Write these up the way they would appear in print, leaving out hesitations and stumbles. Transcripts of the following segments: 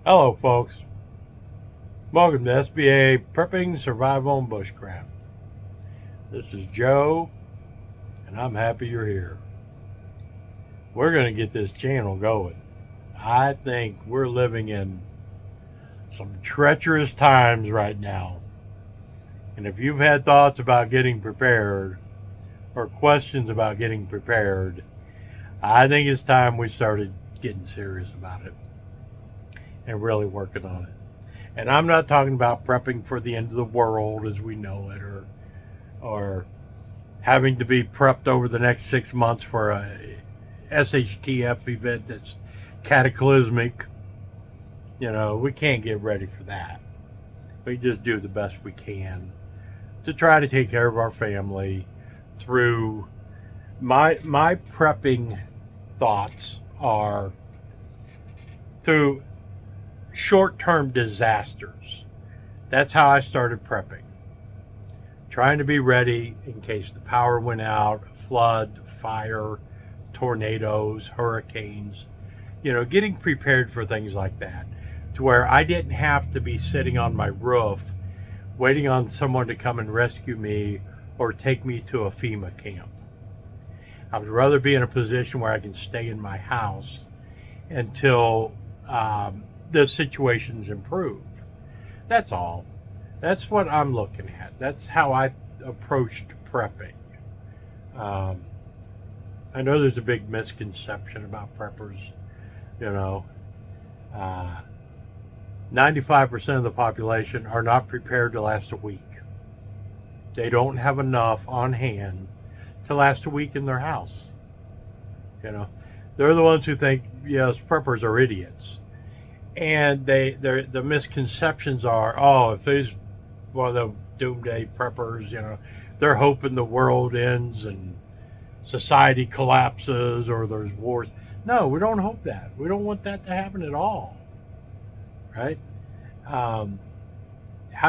Hello, folks. Welcome to SBA Prepping Survival and Bushcraft. This is Joe, and I'm happy you're here. We're going to get this channel going. I think we're living in some treacherous times right now. And if you've had thoughts about getting prepared or questions about getting prepared, I think it's time we started getting serious about it and really working on it. And I'm not talking about prepping for the end of the world as we know it, or having to be prepped over the next 6 months for a SHTF event that's cataclysmic. We can't get ready for that. We just do the best we can to try to take care of our family through my prepping thoughts are through short-term disasters. That's how I started prepping. Trying to be ready in case the power went out, flood, fire, tornadoes, hurricanes. Getting prepared for things like that to where I didn't have to be sitting on my roof waiting on someone to come and rescue me or take me to a FEMA camp. I would rather be in a position where I can stay in my house until the situations improve. That's all. That's what I'm looking at. That's how I approached prepping. I know there's a big misconception about preppers. You know, 95% of the population are not prepared to last a week. They don't have enough on hand to last a week in their house. They're the ones who think, yes, preppers are idiots. And the misconceptions are, if these one of the doomsday preppers, they're hoping the world ends and society collapses or there's wars. No, we don't hope that. We don't want that to happen at all, right? How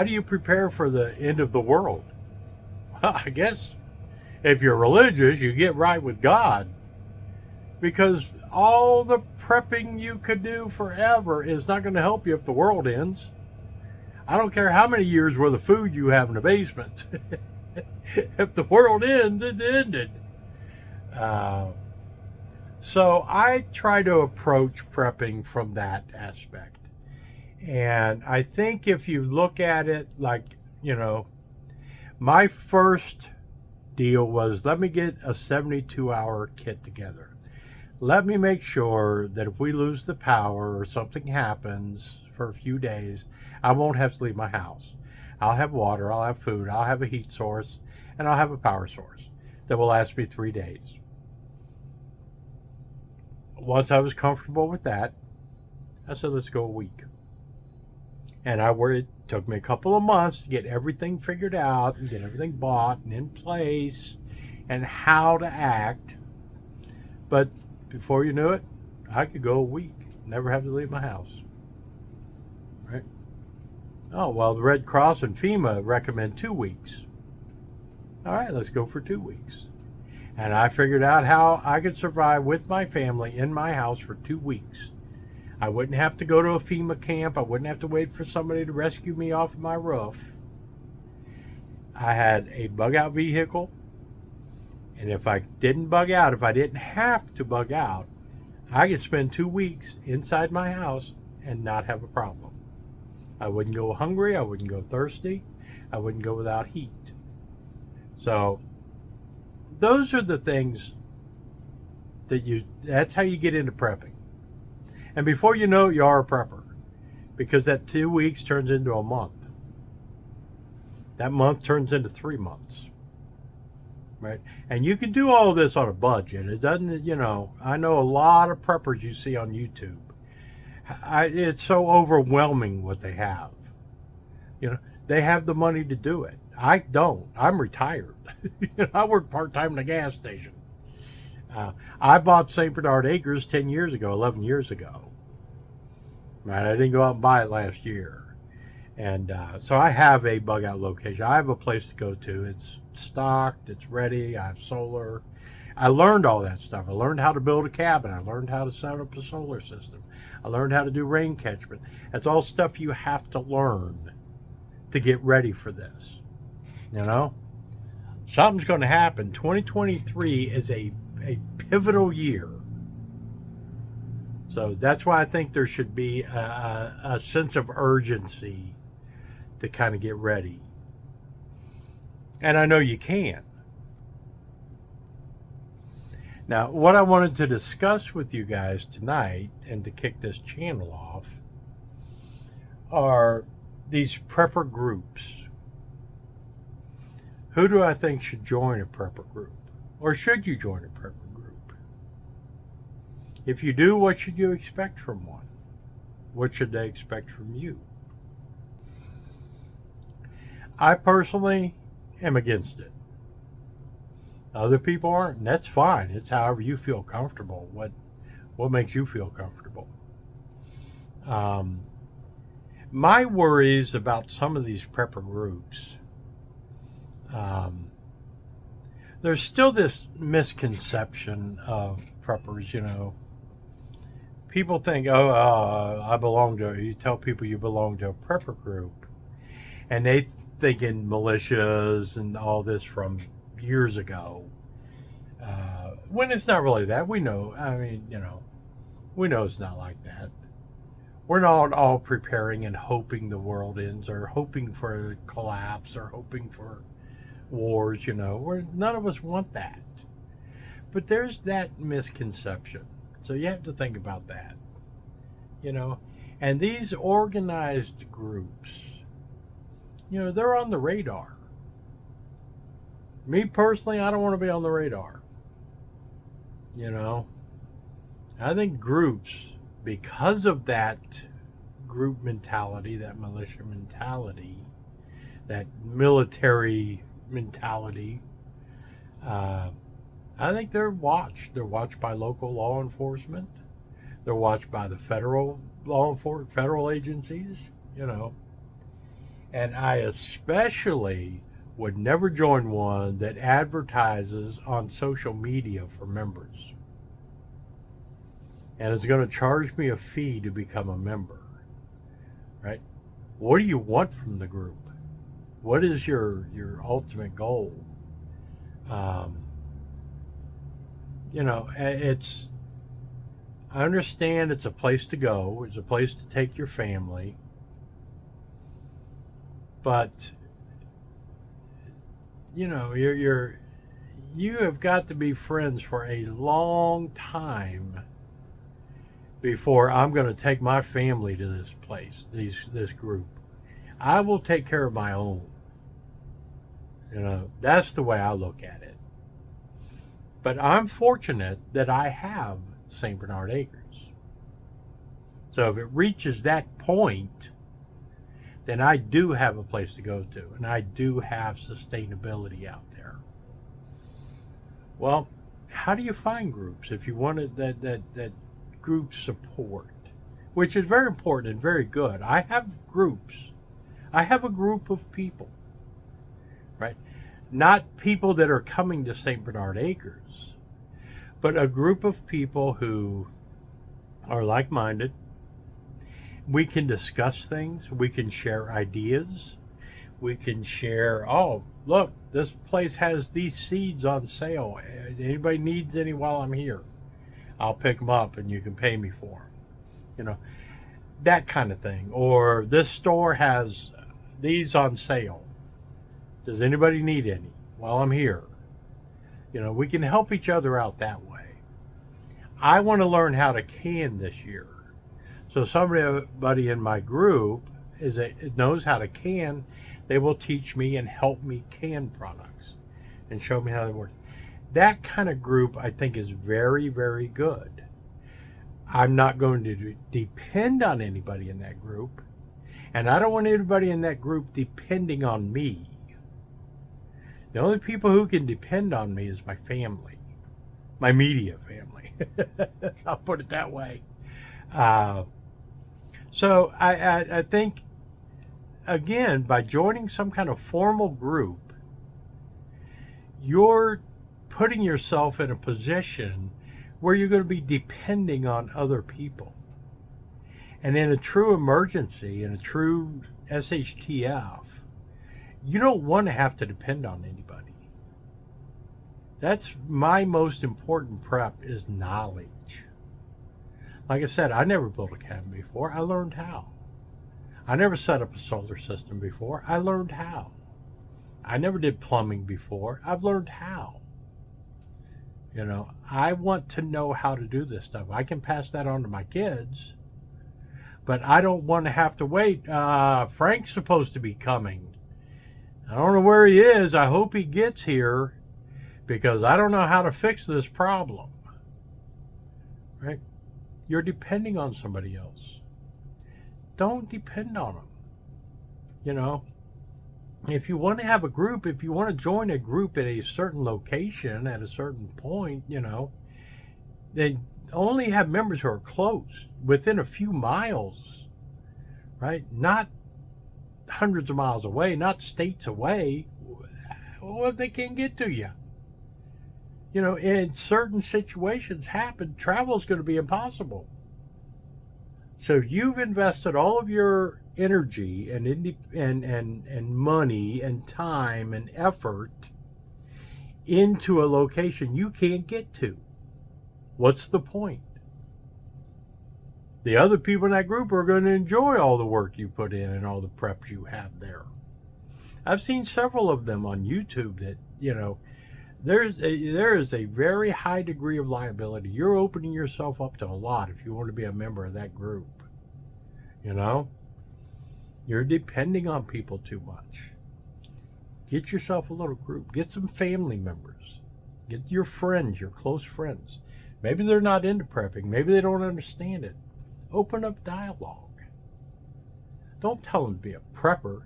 do you prepare for the end of the world? Well, I guess if you're religious, you get right with God, because all the prepping you could do forever is not going to help you if the world ends. I don't care how many years worth of food you have in the basement. If the world ends, it ended. So I try to approach prepping from that aspect. And I think if you look at it like, my first deal was, let me get a 72-hour kit together. Let me make sure that if we lose the power or something happens for a few days, I won't have to leave my house. I'll have water, I'll have food, I'll have a heat source, and I'll have a power source that will last me 3 days. Once I was comfortable with that, I said, let's go a week. And it took me a couple of months to get everything figured out and get everything bought and in place and how to act. But before you knew it, I could go a week, never have to leave my house. Right? Oh, well, the Red Cross and FEMA recommend 2 weeks. All right, let's go for 2 weeks. And I figured out how I could survive with my family in my house for 2 weeks. I wouldn't have to go to a FEMA camp. I wouldn't have to wait for somebody to rescue me off of my roof. I had a bug out vehicle. And if I didn't bug out, if I didn't have to bug out, I could spend 2 weeks inside my house and not have a problem. I wouldn't go hungry. I wouldn't go thirsty. I wouldn't go without heat. So those are the things that's how you get into prepping. And before you know it, you are a prepper, because that 2 weeks turns into a month. That month turns into 3 months. Right? And you can do all of this on a budget. It doesn't, I know a lot of preppers you see on YouTube. It's so overwhelming what they have. They have the money to do it. I don't. I'm retired. I work part-time in a gas station. I bought St. Bernard Acres 10 years ago, 11 years ago. Right? I didn't go out and buy it last year. And so I have a bug out location. I have a place to go to. It's stocked. It's ready. I have solar. I learned all that stuff. I learned how to build a cabin. I learned how to set up a solar system. I learned how to do rain catchment. That's all stuff you have to learn to get ready for this. You know? Something's going to happen. 2023 is a pivotal year. So that's why I think there should be a sense of urgency to kind of get ready. And I know you can. Now, what I wanted to discuss with you guys tonight and to kick this channel off are these prepper groups. Who do I think should join a prepper group? Or should you join a prepper group? If you do, what should you expect from one? What should they expect from you? I personally am against it. Other people aren't, and that's fine. It's however you feel comfortable. What makes you feel comfortable? My worries about some of these prepper groups, there's still this misconception of preppers, you know. People think, I belong to, you tell people you belong to a prepper group, and they think in militias and all this from years ago, when it's not really that. We know, I mean, you know, we know it's not like that. We're not all preparing and hoping the world ends, or hoping for a collapse, or hoping for wars, you know. None of us want that. But there's that misconception. So you have to think about that, you know. And these organized groups, you know, they're on the radar. Me personally, I don't want to be on the radar. You know, I think groups, because of that group mentality, that militia mentality, that military mentality, I think they're watched. They're watched by local law enforcement. They're watched by the federal federal agencies, you know. And I especially would never join one that advertises on social media for members and is going to charge me a fee to become a member, right? What do you want from the group? What is your ultimate goal? You know, I understand it's a place to go. It's a place to take your family. But, you know, you have got to be friends for a long time before I'm going to take my family to this place, this group. I will take care of my own. You know, that's the way I look at it. But I'm fortunate that I have St. Bernard Acres. So if it reaches that point, then I do have a place to go to, and I do have sustainability out there. Well, how do you find groups if you wanted that group support, which is very important and very good? I have groups. I have a group of people, right? Not people that are coming to St. Bernard Acres, but a group of people who are like-minded. We can discuss things. We can share ideas. We can share, oh, look, this place has these seeds on sale. Anybody needs any while I'm here, I'll pick them up and you can pay me for them. You know, that kind of thing. Or this store has these on sale. Does anybody need any while I'm here? You know, we can help each other out that way. I want to learn how to can this year. So somebody in my group knows how to can. They will teach me and help me can products and show me how they work. That kind of group, I think, is very, very good. I'm not going to depend on anybody in that group, and I don't want anybody in that group depending on me. The only people who can depend on me is my family, my media family. I'll put it that way. So I think, again, by joining some kind of formal group, you're putting yourself in a position where you're going to be depending on other people. And in a true emergency, in a true SHTF, you don't want to have to depend on anybody. That's my most important prep, is knowledge. Like I said, I never built a cabin before. I learned how. I never set up a solar system before. I learned how. I never did plumbing before. I've learned how. You know, I want to know how to do this stuff. I can pass that on to my kids, but I don't want to have to wait. Frank's supposed to be coming. I don't know where he is. I hope he gets here, because I don't know how to fix this problem. Right? You're depending on somebody else. Don't depend on them. You know, if you want to have a group, if you want to join a group at a certain location at a certain point, you know, then only have members who are close, within a few miles, right? Not hundreds of miles away, not states away. Well, they can't get to you. You know, in certain situations travel is going to be impossible. So you've invested all of your energy and money and time and effort into a location you can't get to. What's the point? The other people in that group are going to enjoy all the work you put in and all the preps you have there. I've seen several of them on YouTube that, you know, there is a very high degree of liability. You're opening yourself up to a lot if you want to be a member of that group. You know, you're depending on people too much. Get yourself a little group. Get some family members. Get your friends, your close friends. Maybe they're not into prepping. Maybe they don't understand it. Open up dialogue. Don't tell them to be a prepper.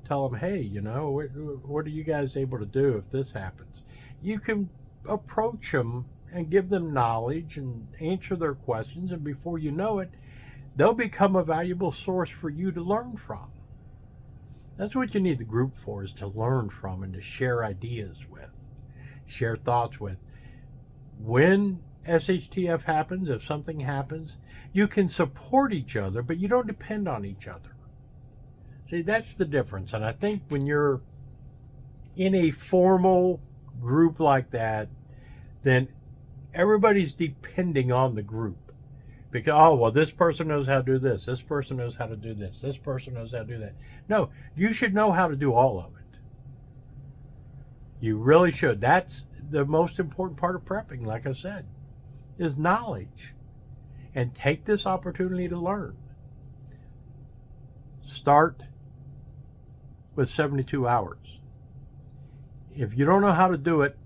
Tell them, hey, you know, what are you guys able to do if this happens? You can approach them and give them knowledge and answer their questions, and before you know it, they'll become a valuable source for you to learn from. That's what you need the group for, is to learn from and to share ideas with, share thoughts with. When SHTF happens, if something happens, you can support each other, but you don't depend on each other. See, that's the difference. And I think when you're in a formal group like that, then everybody's depending on the group. Because, oh, well, this person knows how to do this. This person knows how to do this. This person knows how to do that. No, you should know how to do all of it. You really should. That's the most important part of prepping, like I said, is knowledge. And take this opportunity to learn. Start with 72 hours. If you don't know how to do it,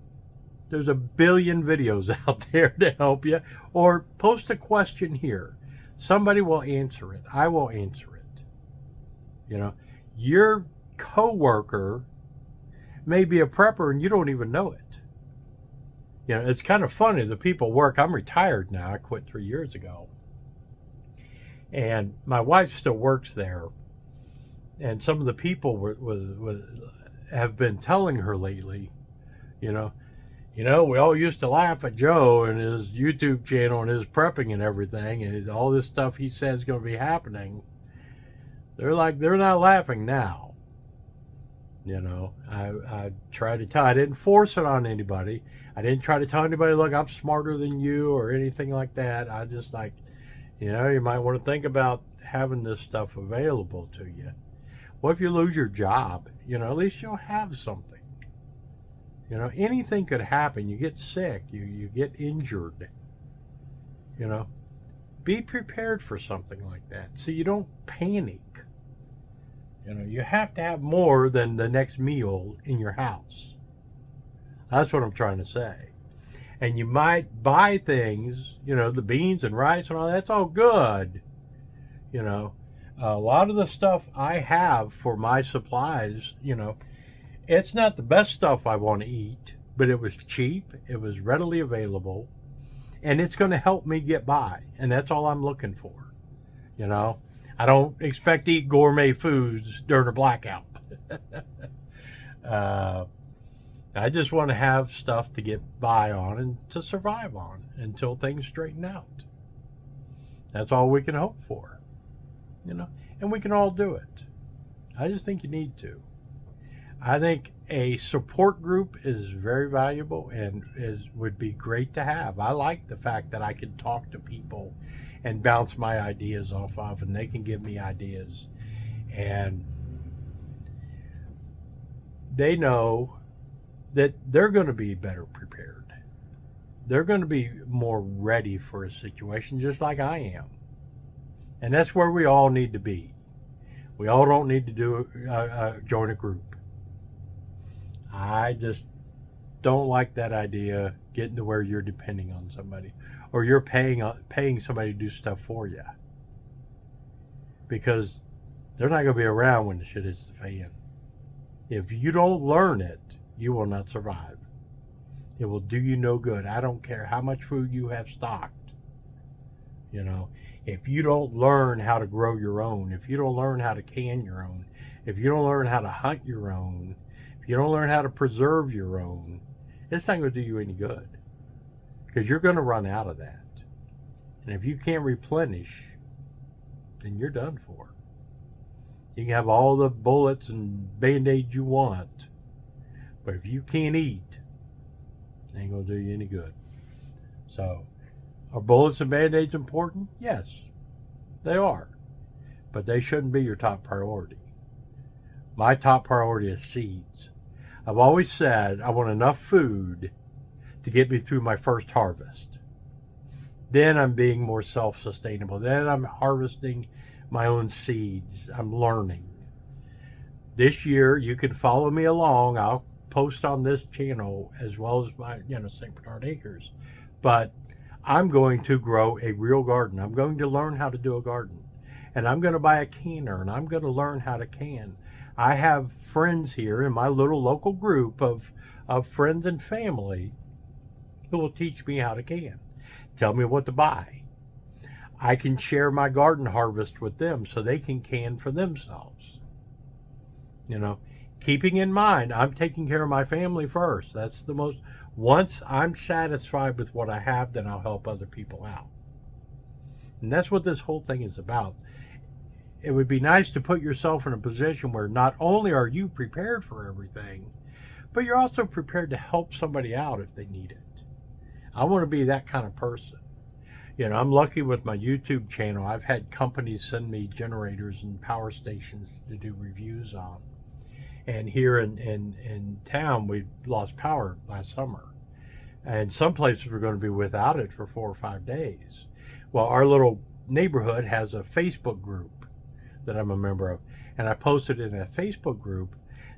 there's a billion videos out there to help you. Or post a question here. Somebody will answer it. I will answer it. You know, your coworker may be a prepper and you don't even know it. You know, it's kind of funny. The people work. I'm retired now. I quit 3 years ago. And my wife still works there. And some of the people have been telling her lately, you know, we all used to laugh at Joe and his YouTube channel and his prepping and everything, and all this stuff he says is going to be happening. They're not laughing now. You know, I tried to tell, I didn't force it on anybody. I didn't try to tell anybody, look, I'm smarter than you or anything like that. I just you know, you might want to think about having this stuff available to you. What if you lose your job? You know, at least you'll have something. You know, anything could happen. You get sick, you get injured. You know, be prepared for something like that so you don't panic. You know, you have to have more than the next meal in your house. That's what I'm trying to say. And you might buy things, you know, the beans and rice and all that's all good. You know, a lot of the stuff I have for my supplies, you know, it's not the best stuff I want to eat, but it was cheap, it was readily available, and it's going to help me get by. And that's all I'm looking for. You know, I don't expect to eat gourmet foods during a blackout. I I just want to have stuff to get by on and to survive on until things straighten out. That's all we can hope for, you know, and we can all do it. I just think you need to. I think a support group is very valuable and would be great to have. I like the fact that I can talk to people and bounce my ideas off of, and they can give me ideas, and they know that they're going to be better prepared. They're going to be more ready for a situation, just like I am. And that's where we all need to be. We all don't need to join a group. I just don't like that idea, getting to where you're depending on somebody, or you're paying somebody to do stuff for you, because they're not going to be around when the shit hits the fan. If you don't learn it, you will not survive. It will do you no good. I don't care how much food you have stocked. You know, if you don't learn how to grow your own, if you don't learn how to can your own, if you don't learn how to hunt your own, if you don't learn how to preserve your own, it's not going to do you any good, because you're going to run out of that. And if you can't replenish, then you're done for. You can have all the bullets and Band-Aids you want, but if you can't eat, it ain't going to do you any good. So, are bullets and Band-Aids important? Yes, they are. But they shouldn't be your top priority. My top priority is seeds. I've always said I want enough food to get me through my first harvest. Then I'm being more self-sustainable. Then I'm harvesting my own seeds. I'm learning. This year, you can follow me along. I'll post on this channel as well as my, St. Bernard Acres. But I'm going to grow a real garden. I'm going to learn how to do a garden. And I'm going to buy a canner, and I'm going to learn how to can. I have friends here in my little local group of friends and family who will teach me how to can. Tell me what to buy. I can share my garden harvest with them so they can can for themselves. Keeping in mind, I'm taking care of my family first. That's the most. Once I'm satisfied with what I have, then I'll help other people out. And that's what this whole thing is about. It would be nice to put yourself in a position where not only are you prepared for everything, but you're also prepared to help somebody out if they need it. I want to be that kind of person. I'm lucky with my YouTube channel. I've had companies send me generators and power stations to do reviews on. And here in town, we lost power last summer. And some places were going to be without it for 4 or 5 days. Well, our little neighborhood has a Facebook group that I'm a member of. And I posted in that Facebook group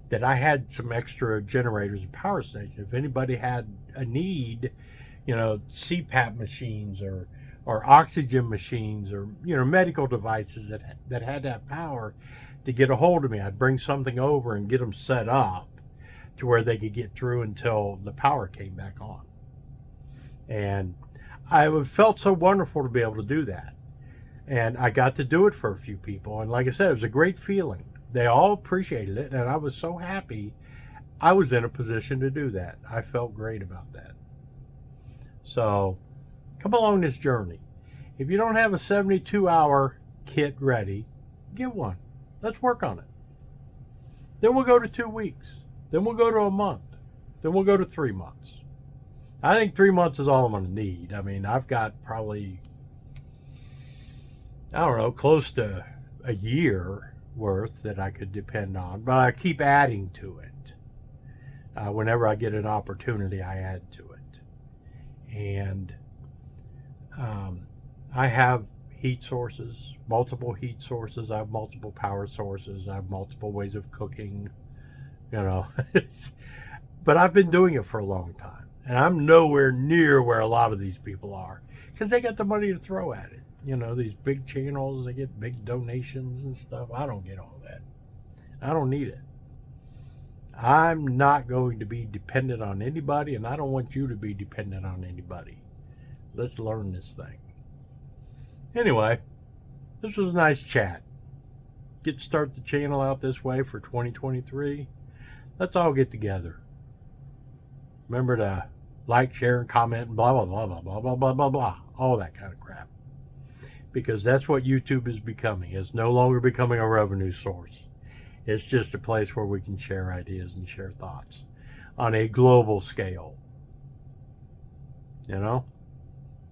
that I had some extra generators and power stations. If anybody had a need, CPAP machines or oxygen machines or, medical devices that had that power, to get a hold of me. I'd bring something over and get them set up to where they could get through until the power came back on. And I felt so wonderful to be able to do that. And I got to do it for a few people. And like I said, it was a great feeling. They all appreciated it. And I was so happy I was in a position to do that. I felt great about that. So come along this journey. If you don't have a 72-hour kit ready, get one. Let's work on it. Then we'll go to 2 weeks. Then we'll go to a month. Then we'll go to 3 months. I think 3 months is all I'm going to need. I mean, I've got probably, close to a year worth that I could depend on. But I keep adding to it. Whenever I get an opportunity, I add to it. And I have heat sources, multiple heat sources. I have multiple power sources. I have multiple ways of cooking, But I've been doing it for a long time. And I'm nowhere near where a lot of these people are, because they got the money to throw at it. These big channels, they get big donations and stuff. I don't get all that. I don't need it. I'm not going to be dependent on anybody, and I don't want you to be dependent on anybody. Let's learn this thing. Anyway, this was a nice chat. Start the channel out this way for 2023. Let's all get together. Remember to like, share, and comment, and blah, blah, blah, blah, blah, blah, blah, blah, blah. All that kind of crap. Because that's what YouTube is becoming. It's no longer becoming a revenue source. It's just a place where we can share ideas and share thoughts on a global scale. You know?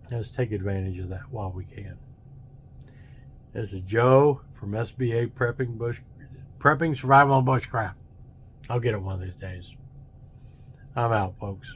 Let's take advantage of that while we can. This is Joe from SBA Prepping Survival and Bushcraft. I'll get it one of these days. I'm out, folks.